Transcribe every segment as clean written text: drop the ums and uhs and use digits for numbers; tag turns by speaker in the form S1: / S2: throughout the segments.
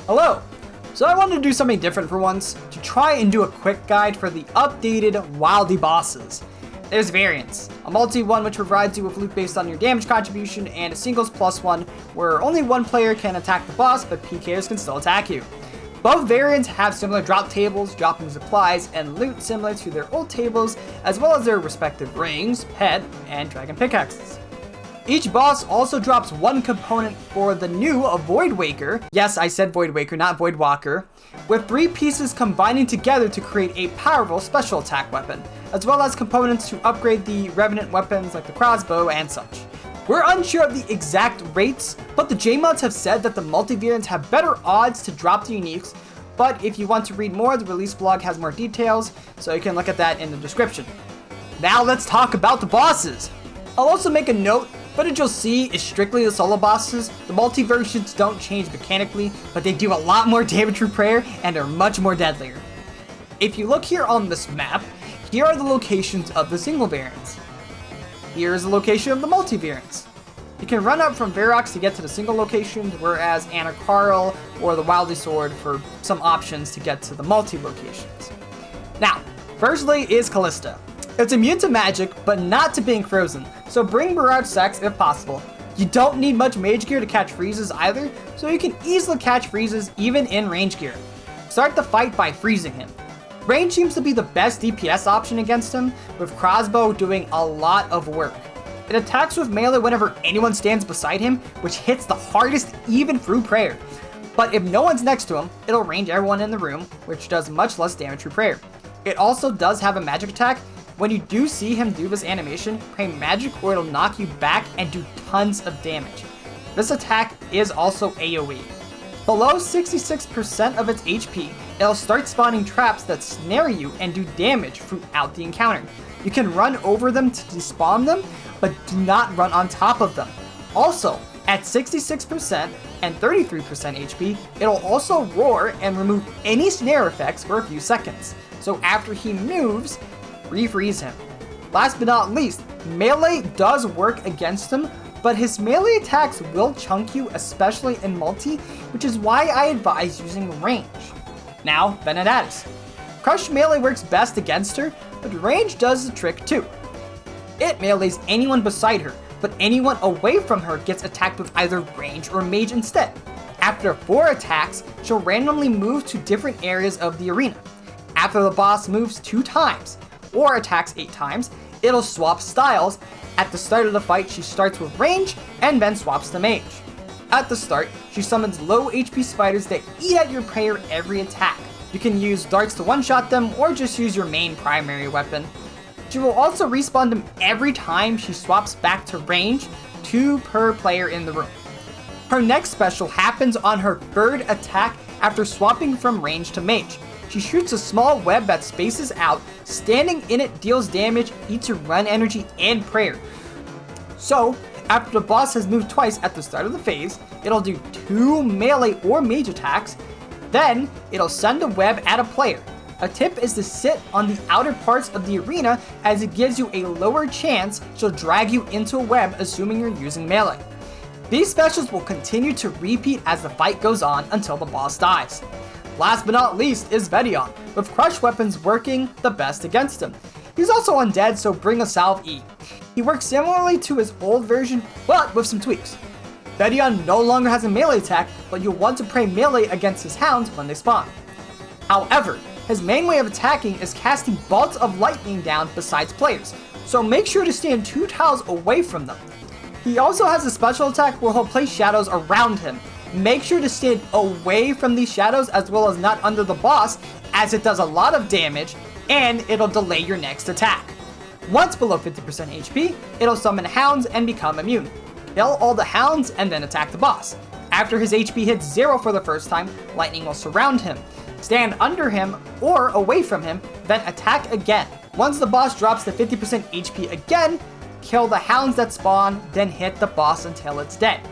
S1: Hello! So I wanted to do something different for once, to try and do a quick guide for the updated Wildy bosses. There's variants, a multi one which provides you with loot based on your damage contribution, and a singles plus one where only one player can attack the boss but PKers can still attack you. Both variants have similar drop tables, dropping supplies, and loot similar to their old tables, as well as their respective rings, pet, and dragon pickaxes. Each boss also drops one component for the new Void Waker, yes I said Void Waker, not Void Walker, with 3 pieces combining together to create a powerful special attack weapon, as well as components to upgrade the Revenant weapons like the crossbow and such. We're unsure of the exact rates, but the JMods have said that the multivariants have better odds to drop the uniques, but if you want to read more, the release blog has more details, so you can look at that in the description. Now let's talk about the bosses! I'll also make a note, footage you'll see is strictly the solo bosses. The multi-versions don't change mechanically, but they do a lot more damage through prayer and are much more deadlier. If you look here on this map, here are the locations of the single variants. Here is the location of the multi-variants. You can run up from Verox to get to the single locations, whereas Anna Carl or the Wildy Sword for some options to get to the multi-locations. Now, firstly is Callisto. It's immune to magic, but not to being frozen, so bring Barrage Sacks if possible. You don't need much mage gear to catch freezes either, so you can easily catch freezes even in range gear. Start the fight by freezing him. Range seems to be the best DPS option against him, with crossbow doing a lot of work. It attacks with melee whenever anyone stands beside him, which hits the hardest even through prayer. But if no one's next to him, it'll range everyone in the room, which does much less damage through prayer. It also does have a magic attack. When you do see him do this animation, pray magic or it'll knock you back and do tons of damage. This attack is also AoE. Below 66% of its HP, it'll start spawning traps that snare you and do damage throughout the encounter. You can run over them to despawn them, but do not run on top of them. Also, at 66% and 33% HP, it'll also roar and remove any snare effects for a few seconds. So after he moves, refreeze him. Last but not least, melee does work against him, but his melee attacks will chunk you, especially in multi, which is why I advise using range. Now, Venenatis. Crush melee works best against her, but range does the trick too. It melees anyone beside her, but anyone away from her gets attacked with either range or mage instead. After 4 attacks, she'll randomly move to different areas of the arena. After the boss moves 2 times, or attacks 8 times, it'll swap styles. At the start of the fight, she starts with range and then swaps to mage. At the start, she summons low HP spiders that eat at your prayer every attack. You can use darts to one-shot them or just use your main primary weapon. She will also respawn them every time she swaps back to range, 2 per player in the room. Her next special happens on her 3rd attack after swapping from range to mage. She shoots a small web that spaces out, standing in it deals damage, eats your run energy, and prayer. So, after the boss has moved twice at the start of the phase, it'll do 2 melee or mage attacks, then it'll send a web at a player. A tip is to sit on the outer parts of the arena as it gives you a lower chance she'll drag you into a web assuming you're using melee. These specials will continue to repeat as the fight goes on until the boss dies. Last but not least is Calvar'ion, with crush weapons working the best against him. He's also undead, so bring a Salve E. He works similarly to his old version, but with some tweaks. Calvar'ion no longer has a melee attack, but you'll want to pray melee against his hounds when they spawn. However, his main way of attacking is casting bolts of lightning down besides players, so make sure to stand 2 tiles away from them. He also has a special attack where he'll place shadows around him. Make sure to stand away from these shadows as well as not under the boss, as it does a lot of damage and it'll delay your next attack. Once below 50% HP, it'll summon hounds and become immune. Kill all the hounds and then attack the boss. After his HP hits 0 for the first time, lightning will surround him. Stand under him or away from him, then attack again. Once the boss drops to 50% HP again, kill the hounds that spawn, then hit the boss until it's dead.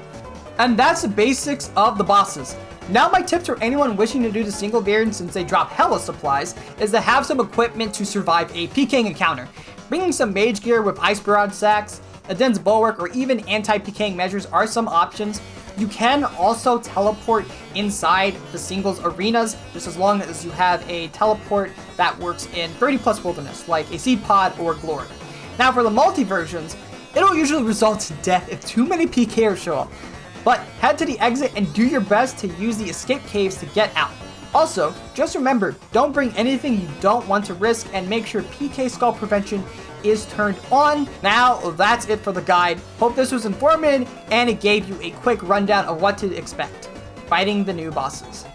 S1: And that's the basics of the bosses. Now my tip for anyone wishing to do the single variant since they drop hella supplies is to have some equipment to survive a PKing encounter. Bringing some mage gear with ice barrage sacks, a dense bulwark, or even anti-PKing measures are some options. You can also teleport inside the singles arenas, just as long as you have a teleport that works in 30+ wilderness, like a seed pod or glory. Now for the multi versions, it'll usually result in death if too many PKers show up, but head to the exit and do your best to use the escape caves to get out. Also, just remember, don't bring anything you don't want to risk, and make sure PK skull prevention is turned on. Now, that's it for the guide. Hope this was informative and it gave you a quick rundown of what to expect fighting the new bosses.